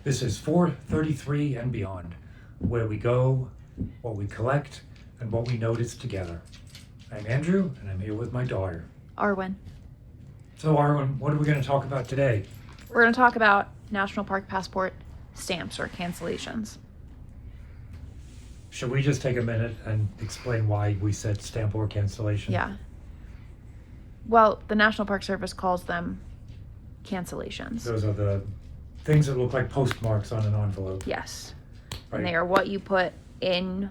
This is 433 and beyond, where we go, what we collect, and what we notice together. I'm Andrew, and I'm here with my daughter. Arwen. So Arwen, what are we going to talk about today? We're going to talk about National Park Passport stamps or cancellations. Should we just take a minute and explain why we said stamp or cancellation? Yeah. Well, the National Park Service calls them cancellations. Those are the things that look like postmarks on an envelope. Yes. Right. And they are what you put in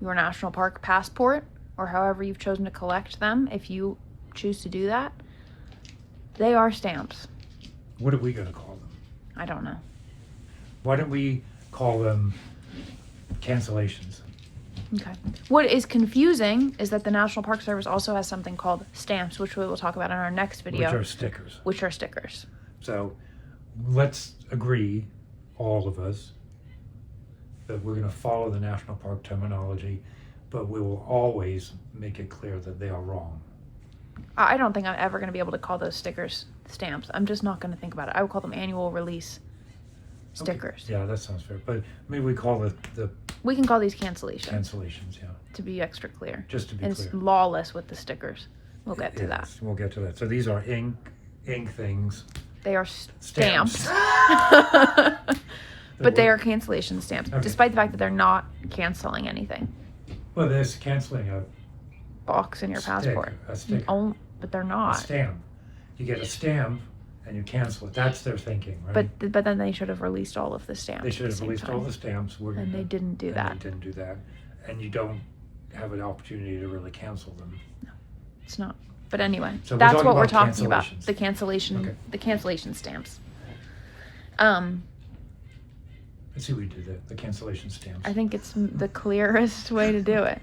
your National Park passport, or however you've chosen to collect them, if you choose to do that. They are stamps. What are we going to call them? I don't know. Why don't we call them cancellations? Okay. What is confusing is that the National Park Service also has something called stamps, which we will talk about in our next video. Which are stickers. Which are stickers. So let's agree, all of us, that we're going to follow the National Park terminology, but we will always make it clear that they are wrong. I don't think I'm ever going to be able to call those stickers stamps. I'm just not going to think about it. I would call them annual release stickers. Okay. Yeah, that sounds fair. But maybe we call it the We can call these cancellations. Cancellations, yeah. To be extra clear. Just to be and clear. It's lawless with the stickers. We'll get to that. We'll get to that. So these are ink things. They are stamps. But they are cancellation stamps, Okay. despite the fact that they're not canceling anything. Well, there's canceling a Box in your passport. A sticker. But they're A not. stamp. You get a stamp and you cancel it. That's their thinking, right? But then they should have released all of the stamps. They should have released all the stamps. And they didn't do that. They didn't do that. And you don't have an opportunity to really cancel them. No, it's not. But anyway, So that's what we're about talking about. cancellations. The cancellation, Okay. the cancellation stamps. Let's see what we do there. The cancellation stamps. I think it's the clearest way to do it.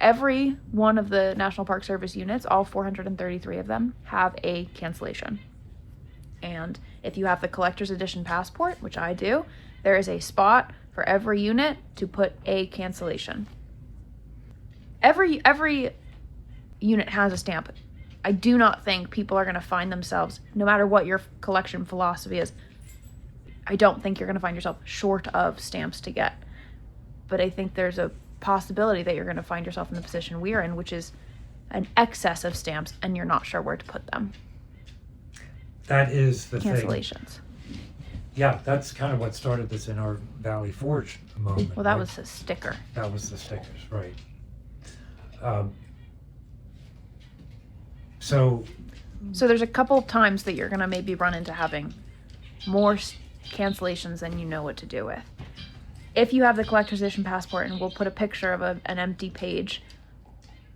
Every one of the National Park Service units, all 433 of them, have a cancellation. And if you have the collector's edition passport, which I do, there is a spot for every unit to put a cancellation. Every unit has a stamp. I do not think people are going to find themselves, no matter what your collection philosophy is, I don't think you're going to find yourself short of stamps to get. But I think there's a possibility that you're going to find yourself in the position we're in, which is an excess of stamps, and you're not sure where to put them. That is the Cancellations. thing. Yeah, that's kind of what started this in our Valley Forge moment. Well, that right? was a sticker. That was the stickers, right. So there's a couple times that you're going to maybe run into having more cancellations than you know what to do with. If you have the collector's edition passport, and we'll put a picture of an empty page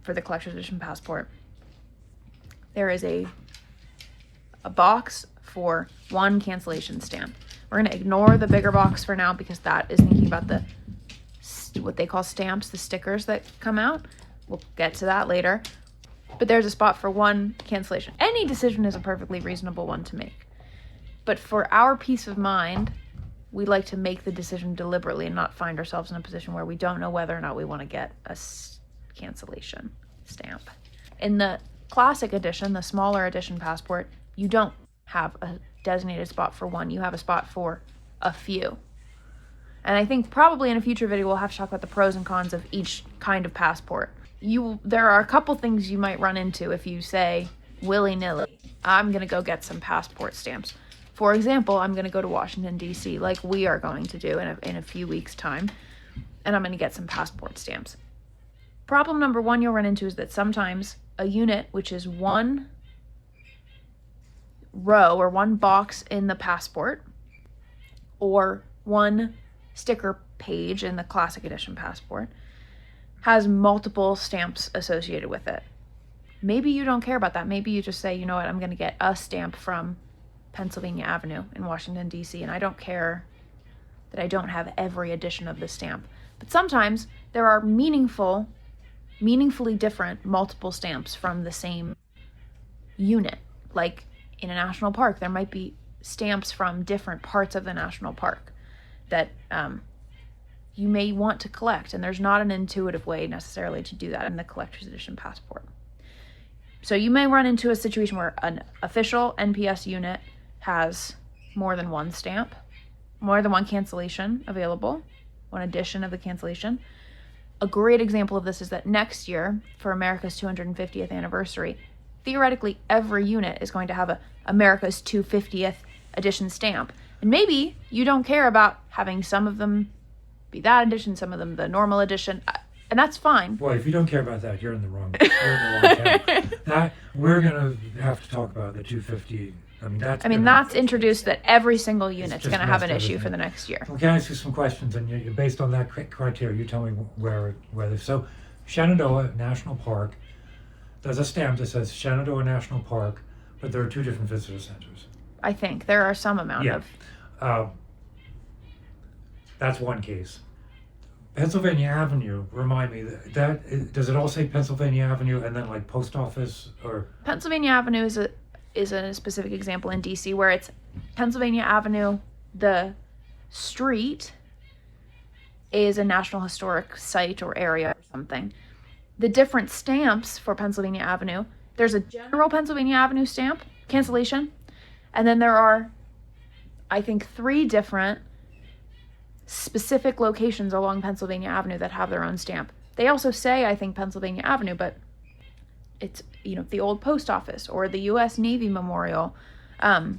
for the collector's edition passport, there is a box for one cancellation stamp. We're going to ignore the bigger box for now because that is thinking about the what they call stamps, the stickers that come out. We'll get to that later. But there's a spot for one cancellation. Any decision is a perfectly reasonable one to make. But for our peace of mind, we like to make the decision deliberately and not find ourselves in a position where we don't know whether or not we want to get a cancellation stamp. In the classic edition, the smaller edition passport, you don't have a designated spot for one. You have a spot for a few. And I think probably in a future video, we'll have to talk about the pros and cons of each kind of passport. There are a couple things you might run into if you say, willy-nilly, I'm going to go get some passport stamps. For example, I'm going to go to Washington, D.C., like we are going to do in a few weeks' time, and I'm going to get some passport stamps. Problem number one you'll run into is that sometimes a unit, which is one row or one box in the passport, or one sticker page in the classic edition passport, has multiple stamps associated with it. Maybe you don't care about that. Maybe you just say, you know what, I'm going to get a stamp from Pennsylvania Avenue in Washington, D.C., and I don't care that I don't have every edition of the stamp. But sometimes there are meaningfully different multiple stamps from the same unit. Like in a national park, there might be stamps from different parts of the national park that you may want to collect, and there's not an intuitive way necessarily to do that in the collector's edition passport. So you may run into a situation where an official NPS unit has more than one stamp, more than one cancellation available, one edition of the cancellation. A great example of this is that next year, for America's 250th anniversary, theoretically every unit is going to have a America's 250th edition stamp. And maybe you don't care about having some of them be that edition, some of them the normal edition, and that's fine. Well, if you don't care about that, you're in the wrong town. We're going to have to talk about the 250. That's introduced that every single unit's just going to have an messed issue everything for up. the next year. Well, can I ask you some questions? And based on that criteria, you tell me whether. So, Shenandoah National Park, there's a stamp that says Shenandoah National Park, but there are two different visitor centers. I think there are some amount of. That's one case. Pennsylvania Avenue, remind me, does it all say Pennsylvania Avenue and then like post office or? Pennsylvania Avenue is a specific example in DC where it's Pennsylvania Avenue, the street is a National Historic Site or area or something. The different stamps for Pennsylvania Avenue, there's a general Pennsylvania Avenue stamp, cancellation, and then there are, I think, 3 different specific locations along Pennsylvania Avenue that have their own stamp. They also say, I think, Pennsylvania Avenue, but it's, the old post office or the U.S. Navy Memorial. And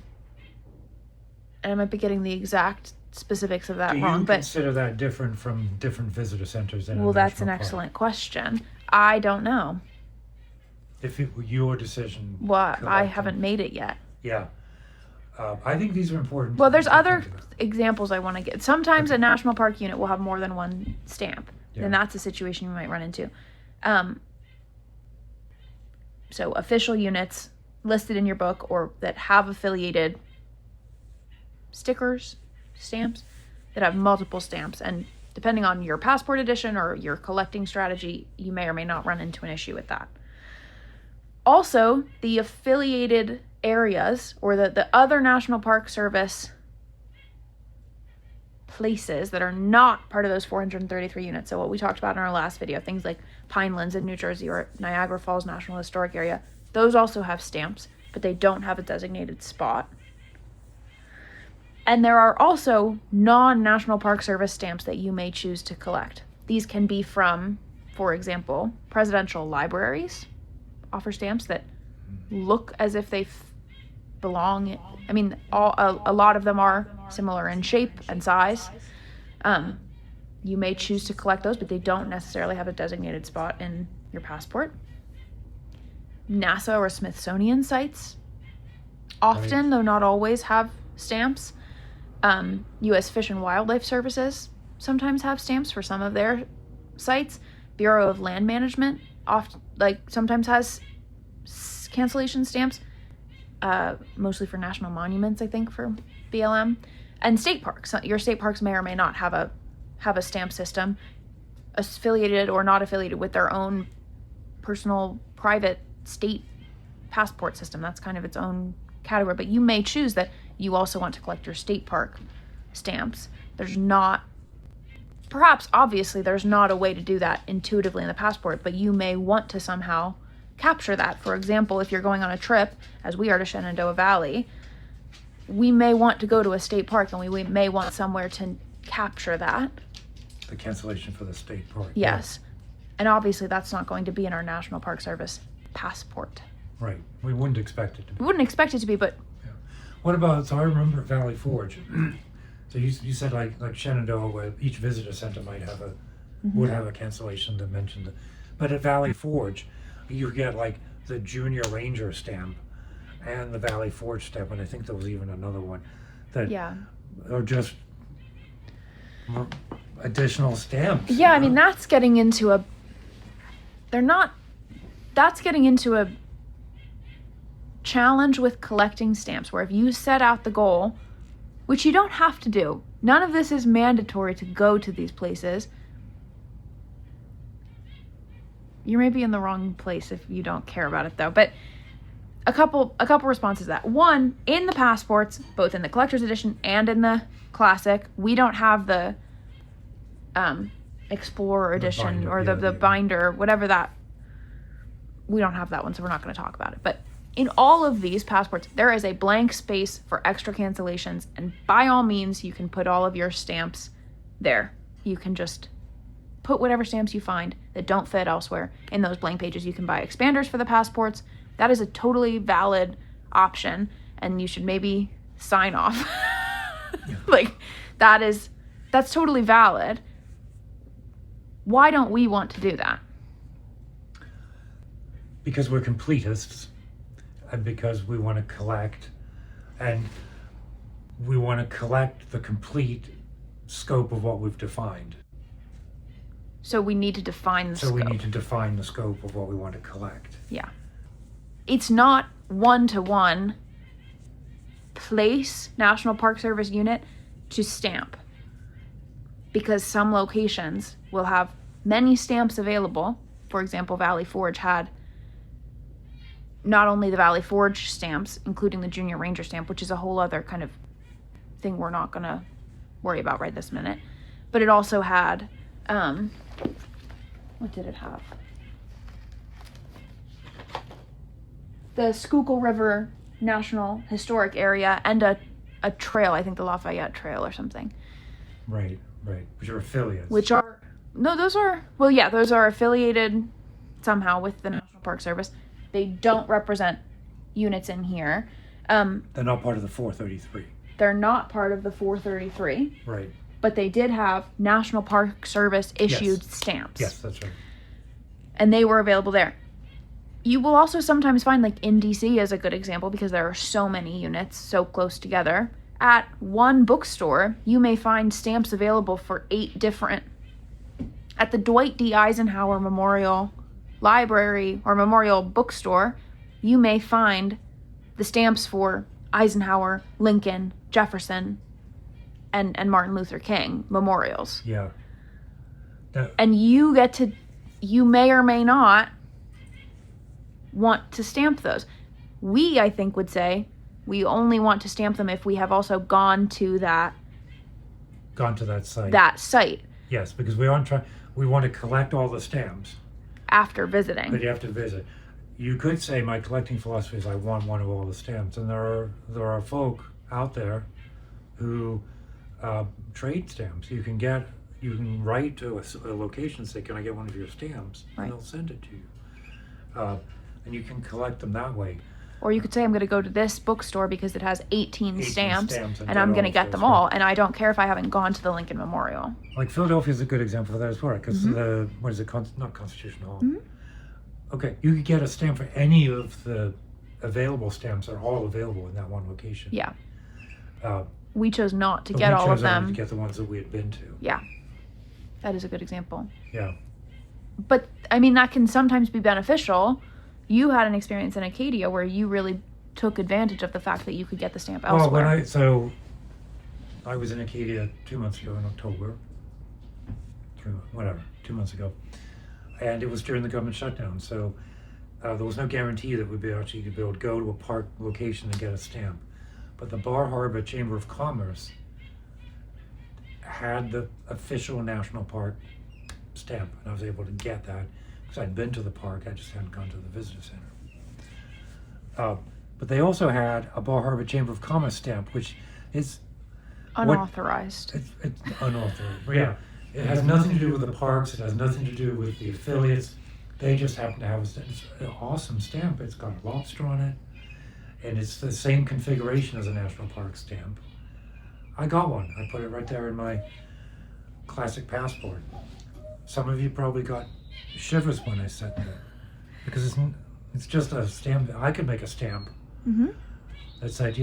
I might be getting the exact specifics of that wrong. Do but you consider that different from different visitor centers? Well, that's an excellent question. I don't know. If it were your decision. Well, I haven't made it yet. Yeah. I think these are important. Well, there's other examples I want to get. Sometimes a national park unit will have more than one stamp. Yeah. And that's a situation you might run into. So official units listed in your book or that have affiliated stickers, stamps, that have multiple stamps. And depending on your passport edition or your collecting strategy, you may or may not run into an issue with that. Also, the affiliated areas or the other National Park Service places that are not part of those 433 units. So what we talked about in our last video, things like Pinelands in New Jersey or Niagara Falls National Historic Area, those also have stamps, but they don't have a designated spot. And there are also non-National Park Service stamps that you may choose to collect. These can be from, for example, presidential libraries offer stamps that look as if they belong. I mean, a lot of them are similar in shape and size. You may choose to collect those, but they don't necessarily have a designated spot in your passport. NASA or Smithsonian sites often, though not always, have stamps. U.S. Fish and Wildlife Services sometimes have stamps for some of their sites. Bureau of Land Management sometimes has cancellation stamps, mostly for national monuments, I think, for BLM. And state parks. Your state parks may or may not have a stamp system, affiliated or not affiliated with their own personal, private state passport system. That's kind of its own category. But you may choose that you also want to collect your state park stamps. Obviously, there's not a way to do that intuitively in the passport, but you may want to somehow capture that. For example, if you're going on a trip, as we are to Shenandoah Valley, we may want to go to a state park and we may want somewhere to capture that. The cancellation for the state park. Yes. Yeah. And obviously that's not going to be in our National Park Service passport. Right. We wouldn't expect it to be. We wouldn't expect it to be, but... Yeah. What about, so I remember at Valley Forge, so you said like Shenandoah, where each visitor center might have would have a cancellation that mentioned it. But at Valley Forge, you get like the Junior Ranger stamp and the Valley Forge stamp, and I think there was even another one that are just additional stamps. Yeah, I mean, that's getting into a challenge with collecting stamps, where if you set out the goal, which you don't have to do, none of this is mandatory to go to these places. You may be in the wrong place if you don't care about it, though. But a couple responses to that. One, in the passports, both in the collector's edition and in the classic, we don't have the Explorer edition or the binder, whatever that we don't have that one, so we're not going to talk about it. But in all of these passports, there is a blank space for extra cancellations, and by all means, you can put all of your stamps there. You can just put whatever stamps you find that don't fit elsewhere in those blank pages. You can buy expanders for the passports. That is a totally valid option, and you should maybe sign off. Yeah. Like, that's totally valid. Why don't we want to do that? Because we're completists, and because we want to collect, and we want to collect the complete scope of what we've defined. So we need to define the So scope. we need to define the scope of what we want to collect. Yeah. It's not one-to-one place National Park Service unit to stamp, because some locations will have many stamps available. For example, Valley Forge had not only the Valley Forge stamps, including the Junior Ranger stamp, which is a whole other kind of thing we're not going to worry about right this minute, but it also had, what did it have? The Schuylkill River National Historic Area and a trail, I think the Lafayette Trail or something. Right. Which are affiliates. Those are affiliated somehow with the National Park Service. They don't represent units in here. They're not part of the 433. They're not part of the 433. Right. But they did have National Park Service issued stamps. Yes, that's right. And they were available there. You will also sometimes find, like in DC is a good example because there are so many units so close together. At one bookstore, you may find stamps available for 8 different. At the Dwight D. Eisenhower Memorial Library or Memorial Bookstore, you may find the stamps for Eisenhower, Lincoln, Jefferson, and Martin Luther King memorials. Yeah. And you may or may not want to stamp those. We, I think, would say we only want to stamp them if we have also gone to that site. Yes, because we want to collect all the stamps After visiting. but you have to visit. You could say my collecting philosophy is I want one of all the stamps, and there are folk out there who trade stamps. You can write to a location and say, "Can I get one of your stamps?" Right. And they'll send it to you, and you can collect them that way. Or you could say, I'm going to go to this bookstore because it has 18 stamps and and I'm going to get those them all. And I don't care if I haven't gone to the Lincoln Memorial. Like Philadelphia is a good example of that as well, because Mm-hmm. what is it? Not Constitution Hall. Mhm. Okay, you could get a stamp for any of the available stamps are all available in that one location. Yeah. Uh, We chose not to but get we all of chose only them. to get the ones that we had been to. Yeah. That is a good example. Yeah. But, I mean, that can sometimes be beneficial. You had an experience in Acadia where you really took advantage of the fact that you could get the stamp Well, elsewhere. I was in Acadia 2 months ago in October. 2 months ago. And it was during the government shutdown, so there was no guarantee that we'd be actually be able to go to a park location and get a stamp. But the Bar Harbor Chamber of Commerce had the official national park stamp, and I was able to get that because I'd been to the park, I just hadn't gone to the visitor center. But they also had a Bar Harbor Chamber of Commerce stamp, which is Unauthorized. it's unauthorized. Yeah. It has nothing to do with the parks. It has nothing to do with the affiliates. They just happen to have it's an awesome stamp. It's got a lobster on it, and it's the same configuration as a national park stamp. I got one. I put it right there in my classic passport. Some of you probably got shivers when I said that, because it's just a stamp. I could make a stamp Mm-hmm. that said,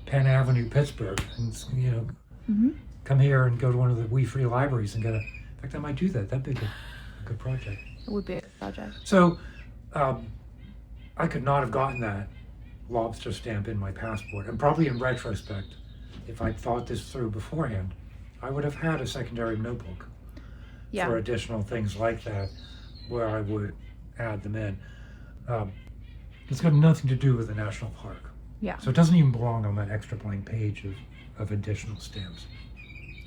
Penn Avenue, Pittsburgh, and Mm-hmm. come here and go to one of the We Free libraries and get in fact, I might do that. That'd be a good project. It would be a good project. So, I could not have gotten that lobster stamp in my passport. And probably in retrospect, if I'd thought this through beforehand, I would have had a secondary notebook Yeah. for additional things like that where I would add them in. It's got nothing to do with the national park. Yeah. So it doesn't even belong on that extra blank page of additional stamps.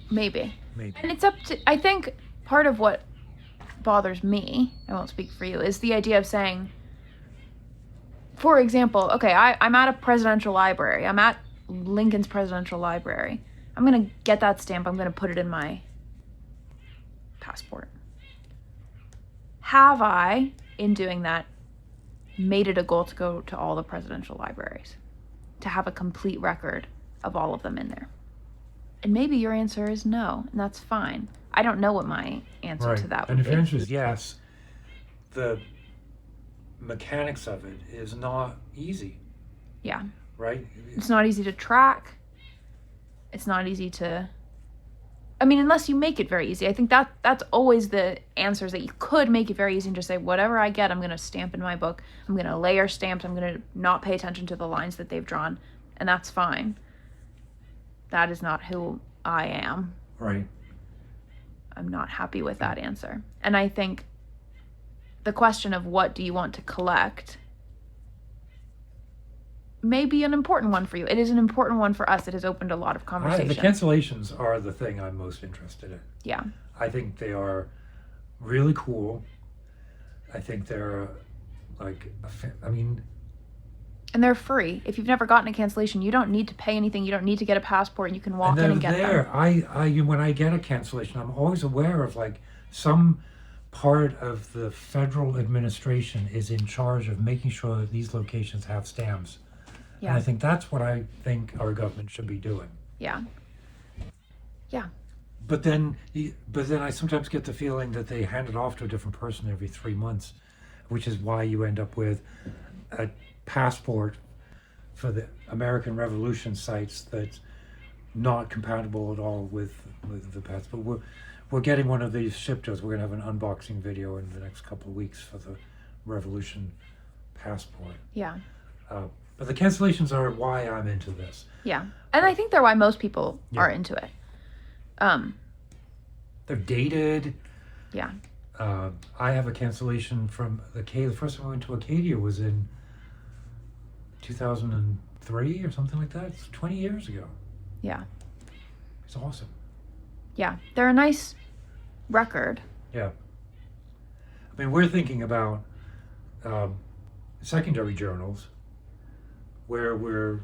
Maybe. Maybe. And it's up to, I think part of what bothers me, I won't speak for you, is the idea of saying, for example, okay, I'm at a presidential library. I'm at Lincoln's Presidential Library. I'm going to get that stamp. I'm going to put it in my passport. Have I, in doing that, made it a goal to go to all the presidential libraries, to have a complete record of all of them in there? And maybe your answer is no, and that's fine. I don't know what my answer to that would be. And if be. your answer is yes, the mechanics of it is not easy. Yeah. Right? It's not easy to track. It's not easy to... I mean, unless you make it very easy. I think that's always the answers, that you could make it very easy and just say, whatever I get, I'm going to stamp in my book. I'm going to layer stamps. I'm going to not pay attention to the lines that they've drawn. And that's fine. That is not who I am. Right. I'm not happy with that answer. And I think the question of what do you want to collect may be an important one for you. It is an important one for us. It has opened a lot of conversation. The cancellations are the thing I'm most interested in. Yeah. I think they are really cool. I think they're and they're free. If you've never gotten a cancellation, you don't need to pay anything. You don't need to get a passport. And you can walk in and get them. When I get a cancellation, I'm always aware of some part of the federal administration is in charge of making sure that these locations have stamps. Yeah. And I think that's what I think our government should be doing. Yeah. Yeah. But then I sometimes get the feeling that they hand it off to a different person every 3 months, which is why you end up with a passport for the American Revolution sites that's not compatible at all with the passport. We're getting one of these shipped to us. We're going to have an unboxing video in the next couple of weeks for the Revolution passport. Yeah. But the cancellations are why I'm into this. Yeah. And I think they're why most people are into it. They're dated. Yeah. I have a cancellation from the first time I went to Acadia was in 2003 or something like that. It's 20 years ago. Yeah. It's awesome. Yeah. They're a nice record. Yeah. I mean, we're thinking about secondary journals where we're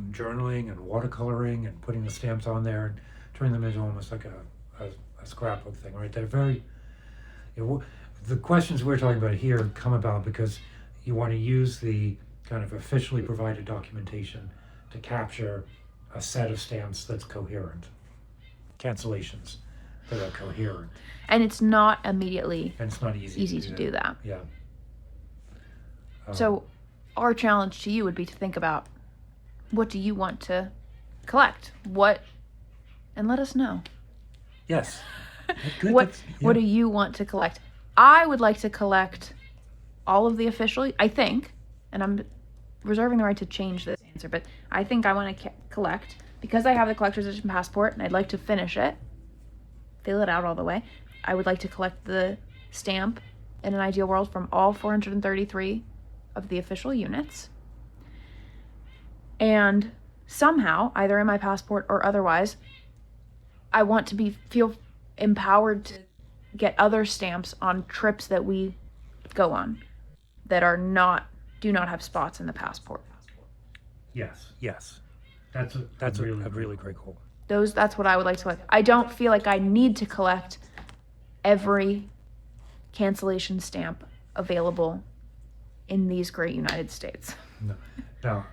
journaling and watercoloring and putting the stamps on there and turning them into almost like a scrapbook thing, right? They're very... the questions we're talking about here come about because you want to use the kind of officially provided documentation to capture a set of stamps that's coherent. Cancellations that are coherent. And it's not immediately and it's not easy to do that. Yeah. So our challenge to you would be to think about, what do you want to collect? And let us know. Yes. Good. What do you want to collect? I would like to collect all of the official, I think, and I'm reserving the right to change this answer, but I think I want to collect, because I have the collector's edition passport and I'd like to finish it, fill it out all the way. I would like to collect the stamp in an ideal world from all 433 of the official units. And somehow, either in my passport or otherwise, I want to feel empowered to get other stamps on trips that we go on that do not have spots in the passport. Yes. That's a really great goal. That's what I would like to collect. I don't feel like I need to collect every cancellation stamp available in these great United States. No. Now,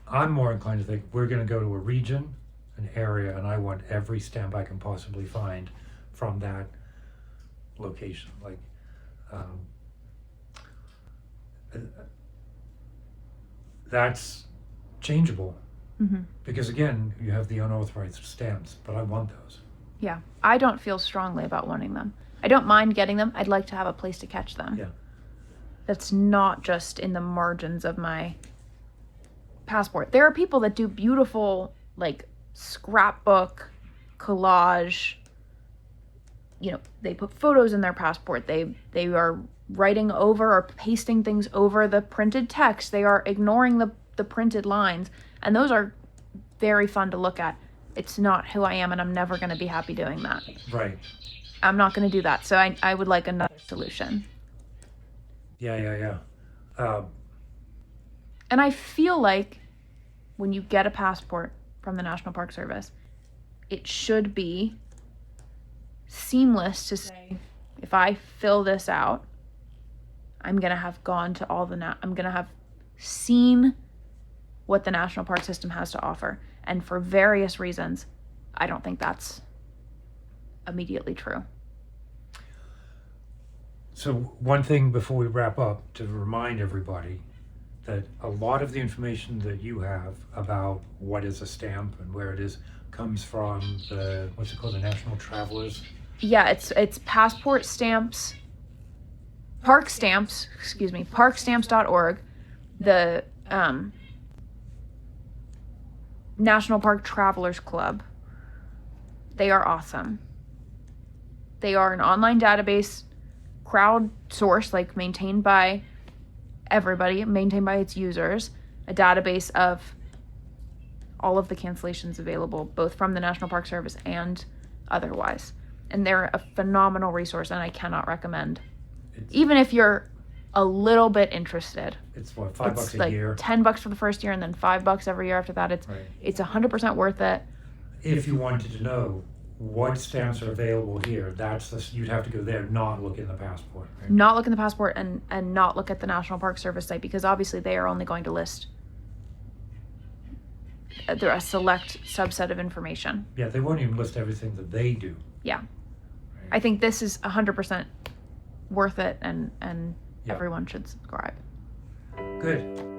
I'm more inclined to think we're going to go to a region, an area, and I want every stamp I can possibly find from that location. That's changeable. Mm-hmm. Because again, you have the unauthorized stamps, but I want those. Yeah, I don't feel strongly about wanting them. I don't mind getting them. I'd like to have a place to catch them. Yeah. That's not just in the margins of my passport. There are people that do beautiful, scrapbook, collage. They put photos in their passport. They are writing over or pasting things over the printed text. They are ignoring the printed lines. And those are very fun to look at. It's not who I am, and I'm never going to be happy doing that. Right. I'm not going to do that. So I would like another solution. Yeah. And I feel like when you get a passport from the National Park Service, it should be seamless to say, if I fill this out, I'm going to have gone to all the, I'm going to have seen what the National Park System has to offer. And for various reasons, I don't think that's immediately true. So one thing before we wrap up, to remind everybody that a lot of the information that you have about what is a stamp and where it is comes from the, what's it called, the National Travelers? Yeah, it's passport stamps, parkstamps.org, the National Park Travelers Club. They are awesome. They are an online database, crowdsourced, like maintained by everybody, maintained by its users, a database of all of the cancellations available, both from the National Park Service and otherwise. And they're a phenomenal resource, and I cannot recommend. Even if you're a little bit interested. It's what, $5 a like year? $10 for the first year, and then $5 every year after that. It's 100% worth it. If you wanted to know what stamps are available here, you'd have to go there, not look in the passport. Right? Not look in the passport and not look at the National Park Service site, because obviously they are only going to list a select subset of information. Yeah, they won't even list everything that they do. Yeah. Right? I think this is 100% worth it, and Yeah. everyone should subscribe. Good.